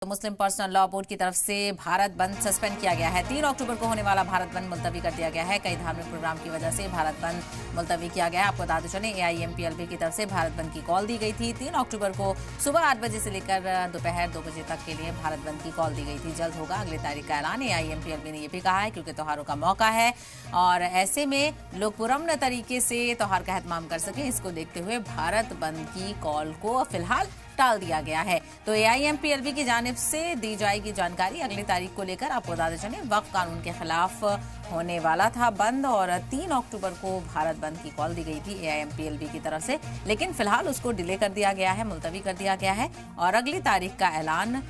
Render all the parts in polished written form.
तो मुस्लिम personal law board की तरफ से भारत बंद सस्पेंड किया गया है। 3 अक्टूबर को होने वाला भारत बंद मुलतवी कर दिया गया है। कई धार्मिक प्रोग्राम की वजह से भारत बंद मुलतवी किया गया है। आपको बता दें चलें, AIMPLB की तरफ से भारत बंद की कॉल दी गई थी। 3 अक्टूबर को सुबह 8 बजे से लेकर दोपहर 2 बजे तक के लिए भारत बंद की कॉल दी गई थी। जल्द होगा अगली तारीख का ऐलान। AIMPLB ने यह भी कहा है क्योंकि त्योहारों का मौका है और ऐसे में लोग पुरअमन तरीके से त्योहार का एहतमाम कर सकें, इसको देखते हुए भारत बंद की कॉल को फिलहाल टाल दिया गया है। तो AIMPLB की जानिब से दी जाएगी जानकारी अगली तारीख को लेकर। आपको बता दें चलें, वक्फ कानून के खिलाफ होने वाला था बंद और 3 अक्टूबर को भारत बंद की कॉल दी गई थी AIMPLB की तरफ से, लेकिन फिलहाल उसको डिले कर दिया गया है, मुलतवी कर दिया गया है और अगली तारीख का ऐलान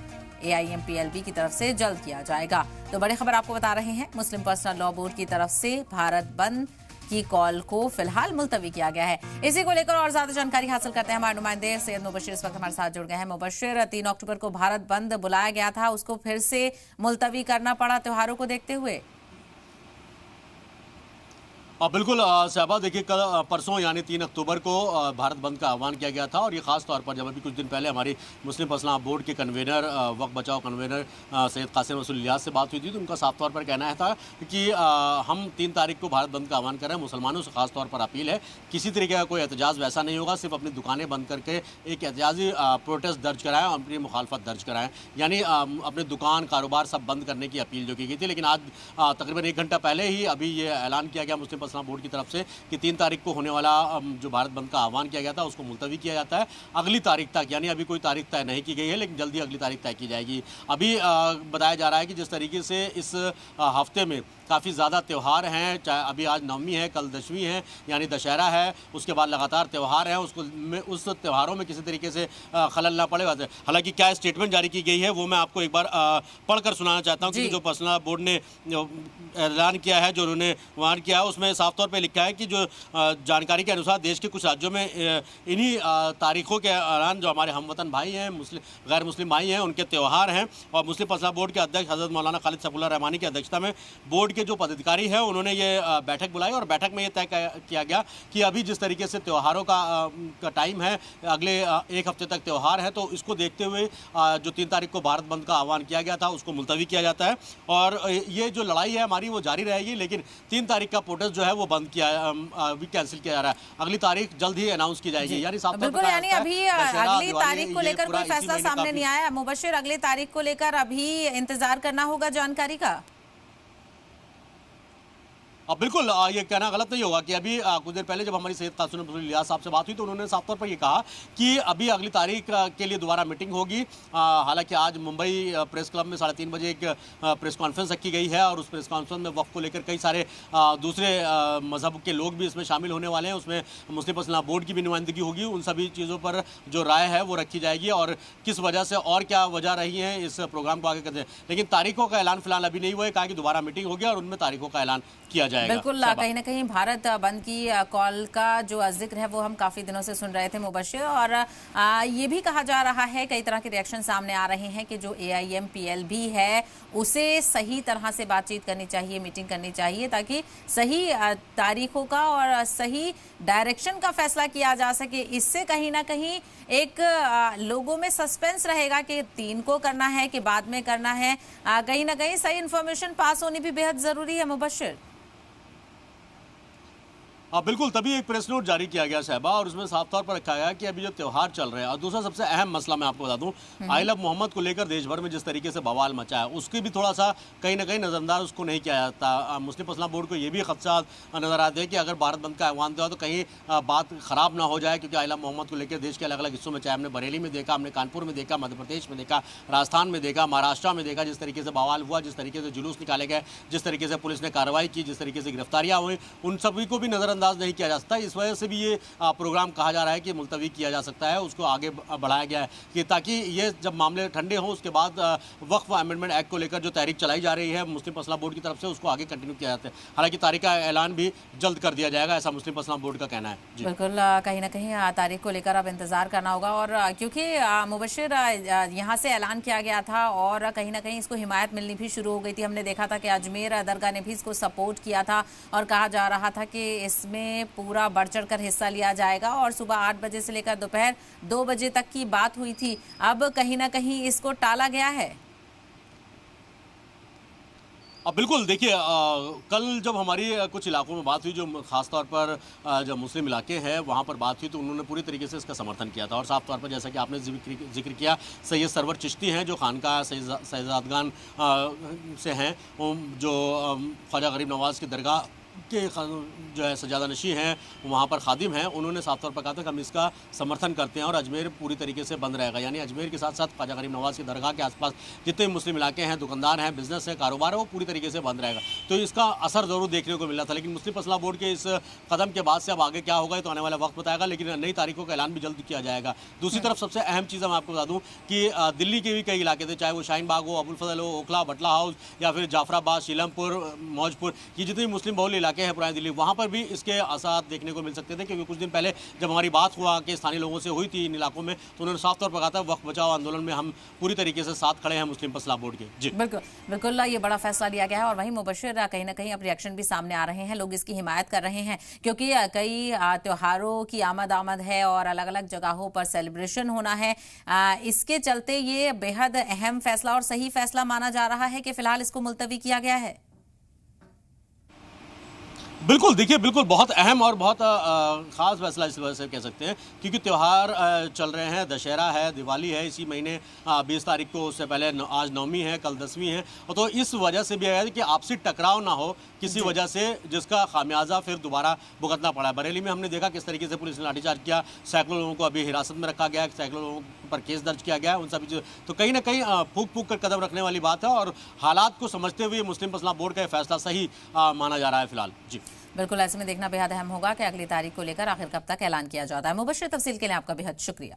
AIMPLB की तरफ से जल्द किया जाएगा। तो बड़ी खबर आपको बता रहे हैं, मुस्लिम पर्सनल लॉ बोर्ड की तरफ से भारत बंद की कॉल को फिलहाल मुलतवी किया गया है। इसी को लेकर और ज्यादा जानकारी हासिल करते हैं। हमारे नुमाइंदे सैयद मुबशिर इस वक्त हमारे साथ जुड़ गए हैं। मुबशिर, 3 अक्टूबर को भारत बंद बुलाया गया था, उसको फिर से मुलतवी करना पड़ा त्योहारों को देखते हुए। बिल्कुल साहबा, देखिए कल परसों यानी 3 अक्टूबर को भारत बंद का आह्वान किया गया था और ये खास तौर पर जब अभी कुछ दिन पहले हमारी मुस्लिम पर्सनल लॉ बोर्ड के कन्वेनर वक्फ बचाओ कन्वेनर सैयद कासिम रसूल इलियास से बात हुई थी, तो उनका साफ तौर पर कहना था कि हम 3 तारीख को भारत बंद का आह्वान कर रहे हैं। मुसलमानों से खास तौर पर अपील है, किसी तरीके का कोई एहतजाज वैसा नहीं होगा, सिर्फ अपनी दुकानें बंद करके एक एहतजाजी प्रोटेस्ट दर्ज कराएं और अपनी मुखालफत दर्ज कराएं, यानी अपने दुकान कारोबार सब बंद करने की अपील जो की गई थी। लेकिन आज तकरीबन 1 घंटा पहले ही अभी ये ऐलान किया गया मुस्लिम पर्सनल लॉ बोर्ड की तरफ से कि 3 तारीख को होने वाला जो भारत बंद का आह्वान किया गया था उसको मुलतवी किया जाता है अगली तारीख तक, यानी अभी कोई तारीख तय नहीं की गई है, लेकिन जल्दी अगली तारीख तय की जाएगी। अभी बताया जा रहा है कि जिस तरीके से इस हफ्ते में काफ़ी ज़्यादा त्यौहार हैं, चाहे अभी आज नवमी है, कल दशवीं है यानी दशहरा है, उसके बाद लगातार त्यौहार हैं, उस त्योहारों में किसी तरीके से खलल ना पड़े। हालांकि क्या स्टेटमेंट जारी की गई है वो मैं आपको एक बार पढ़कर सुनाना चाहता हूँ, क्योंकि जो पर्सनल बोर्ड ने ऐलान किया है, जो उन्होंने ऐलान किया है, उसमें साफ तौर पर लिखा है कि जो जानकारी के अनुसार देश के कुछ राज्यों में इन्हीं तारीखों के दौरान जो हमारे हमवतन भाई हैं, गैर मुस्लिम भाई हैं, उनके त्यौहार हैं और मुस्लिम पर्सनल बोर्ड के अध्यक्ष हज़रत मौलाना खालिद सफुल्लाह रहमानी की अध्यक्षता में बोर्ड के जो पदाधिकारी हैं उन्होंने ये बैठक बुलाई और बैठक में ये तय किया गया कि अभी जिस तरीके से त्योहारों का टाइम है, अगले 1 हफ्ते तक त्यौहार है, तो इसको देखते हुए जो 3 तारीख को भारत बंद का आह्वान किया गया था उसको मुलतवी किया जाता है और ये जो लड़ाई है हमारी वो जारी रहेगी। लेकिन 3 तारीख का प्रोटेस्ट जो है वो बंद किया अभी कैंसिल किया जा रहा है, अगली तारीख जल्द ही अनाउंस की जाएगी। यानी बिल्कुल, यानी अभी अगली तारीख को लेकर कोई फैसला सामने नहीं आया। मुबशिर, अगली तारीख को लेकर अभी इंतजार करना होगा जानकारी का। बिल्कुल, ये कहना गलत नहीं होगा कि अभी कुछ देर पहले जब हमारी सैयद कासिम रसूल इलियास साहब से बात हुई तो उन्होंने साफ तौर पर ये कहा कि अभी अगली तारीख के लिए दोबारा मीटिंग होगी। हालांकि आज मुंबई प्रेस क्लब में 3:30 बजे एक प्रेस कॉन्फ्रेंस रखी गई है और उस प्रेस कॉन्फ्रेंस में वक्फ को लेकर कई सारे दूसरे मजहब के लोग भी इसमें शामिल होने वाले हैं। उसमें मुस्लिम पर्सनल लॉ बोर्ड की भी नुमाइंदगी होगी। उन सभी चीज़ों पर जो राय है वो रखी जाएगी और किस वजह से और क्या वजह रही है इस प्रोग्राम को आगे करते हैं। लेकिन तारीखों का ऐलान फिलहाल अभी नहीं हुआ है, कहा कि दोबारा मीटिंग होगी और उनमें तारीखों का ऐलान किया जाएगा। बिल्कुल, कहीं ना कहीं भारत बंद की कॉल का जो जिक्र है वो हम काफी दिनों से सुन रहे थे मुबशिर, और ये भी कहा जा रहा है, कई तरह के रिएक्शन सामने आ रहे हैं कि जो AIMPLB है उसे सही तरह से बातचीत करनी चाहिए, मीटिंग करनी चाहिए ताकि सही तारीखों का और सही डायरेक्शन का फैसला किया जा सके। इससे कहीं ना कहीं एक लोगों में सस्पेंस रहेगा कि 3 को करना है कि बाद में करना है। कहीं ना कहीं सही इंफॉर्मेशन पास होनी भी बेहद जरूरी है मुबशिर। बिल्कुल, तभी एक प्रेस नोट जारी किया गया साहबा और उसमें साफ तौर पर रखा गया कि अभी जो त्यौहार चल रहे हैं और दूसरा सबसे अहम मसला मैं आपको बता दूं, आई लव मोहम्मद को लेकर देश भर में जिस तरीके से बवाल मचा है उसकी भी थोड़ा सा कहीं ना कहीं नजरअंदाज उसको नहीं किया जाता। मुस्लिम पर्सनल बोर्ड को ये भी खदशात नजर आते हैं कि अगर भारत बंद का आह्वान दिया तो कहीं बात खराब ना हो जाए, क्योंकि आई लव मोहम्मद को लेकर देश के अलग अलग हिस्सों में, चाहे हमने बरेली में देखा, हमने कानपुर में देखा, मध्य प्रदेश में देखा, राजस्थान में देखा, महाराष्ट्र में देखा, जिस तरीके से बवाल हुआ, जिस तरीके से जुलूस निकाले गए, जिस तरीके से पुलिस ने कार्रवाई की, जिस तरीके से गिरफ्तारियां हुई, उन सभी को भी नजरअंदाज नहीं किया जा सकता। इस वजह से भी ये प्रोग्राम कहा जा रहा है कि मुलतवी किया जा सकता है, उसको आगे बढ़ाया गया है कि ताकि ये जब मामले ठंडे हों उसके बाद वक्फ अमेंडमेंट एक्ट को लेकर जो तहरीक चलाई जा रही है मुस्लिम पर्सनल बोर्ड की तरफ से उसको आगे कंटिन्यू किया जाता है। हालांकि तारीख का ऐलान भी जल्द कर दिया जाएगा, ऐसा मुस्लिम पर्सनल बोर्ड का कहना है। बिल्कुल, कहीं ना कहीं तारीख को लेकर अब इंतजार करना होगा और क्योंकि मुबशिर यहाँ से ऐलान किया गया था और कहीं ना कहीं इसको हिमायत मिलनी भी शुरू हो गई थी। हमने देखा था कि अजमेर दरगाह ने भी इसको सपोर्ट किया था और कहा जा रहा था कि इस इसमें पूरा बढ़ चढ़कर हिस्सा लिया जाएगा और सुबह 8 बजे से लेकर दोपहर 2 बजे तक की बात हुई थी, अब कहीं ना कहीं इसको टाला गया है। अब बिल्कुल देखिए, कल जब हमारी कुछ इलाकों में बात हुई, जो खासतौर पर जो मुस्लिम इलाके हैं वहाँ पर बात हुई, तो उन्होंने पूरी तरीके से इसका समर्थन किया था। और साफ तौर पर जैसा कि आपने जिक्र किया, सैयद सरवर चिश्ती हैं जो खानका सैयदादगान से हैं, जो ख्वाजा गरीब नवाज़ की दरगाह के जो है सजादा नशी हैं, वहाँ पर खादिम हैं, उन्होंने साफ तौर पर कहा था कि हम इसका समर्थन करते हैं और अजमेर पूरी तरीके से बंद रहेगा। यानी अजमेर के साथ साथ ख्वाजा गरीब नवाज़ की दरगाह के आसपास जितने मुस्लिम इलाके हैं, दुकानदार हैं, बिजनेस है, कारोबार है, वो पूरी तरीके से बंद रहेगा। तो इसका असर ज़रूर देखने को मिला था, लेकिन मुस्लिम फसला बोर्ड के इस कदम के बाद से अब आगे क्या होगा तो आने वाला वक्त बताएगा, लेकिन नई तारीखों का ऐलान भी जल्द किया जाएगा। दूसरी तरफ सबसे अहम चीज़ मैं आपको बता दूँ कि दिल्ली के भी कई इलाके थे, चाहे वो शाहीन बाग हो, अबुल फजल हो, ओखला, बटला हाउस या फिर जाफराबाद, शीलमपुर, मौजपुर, ये जितने मुस्लिम बहुल इलाके हैं पुरानी दिल्ली, वहाँ पर भी इसके असर देखने को मिल सकते थे। क्योंकि कुछ दिन पहले जब हमारी बात हुआ कि स्थानीय लोगों से हुई थी इन इलाकों में, तो उन्होंने साफ तौर पर कहा था वक्फ बचाओ आंदोलन में हम पूरी तरीके से साथ खड़े हैं मुस्लिम फसला बोर्ड के। जी बिल्कुल बिल्कुल, ये बड़ा फैसला लिया गया है और वहीं मुबशिर कहीं ना कहीं अब रिएक्शन भी सामने आ रहे हैं, लोग इसकी हिमायत कर रहे हैं क्योंकि कई त्योहारों की आमद है और अलग अलग जगहों पर सेलिब्रेशन होना है। इसके चलते ये बेहद अहम फैसला और सही फैसला माना जा रहा है कि फिलहाल इसको मुलतवी किया गया है। बिल्कुल, देखिए बिल्कुल बहुत अहम और बहुत ख़ास फैसला इस वजह से कह सकते हैं क्योंकि त्यौहार चल रहे हैं, दशहरा है, दिवाली है, इसी महीने 20 तारीख को, उससे पहले आज 9वीं है, कल 10वीं है। तो इस वजह से भी है कि आपसी टकराव ना हो किसी वजह से, जिसका खामियाजा फिर दोबारा भुगतना पड़ा। बरेली में हमने देखा किस तरीके से पुलिस ने लाठीचार्ज किया, सैकड़ों लोगों को अभी हिरासत में रखा गया है, सैकड़ों लोगों पर केस दर्ज किया गया है, उन सभी तो कहीं ना कहीं फूक कर कदम रखने वाली बात है और हालात को समझते हुए मुस्लिम फसला बोर्ड का फैसला सही माना जा रहा है फिलहाल। जी बिल्कुल, ऐसे में देखना बेहद अहम होगा कि अगली तारीख को लेकर आखिर कब तक ऐलान किया जाता है। मुबशिर, तफसील के लिए आपका बेहद शुक्रिया।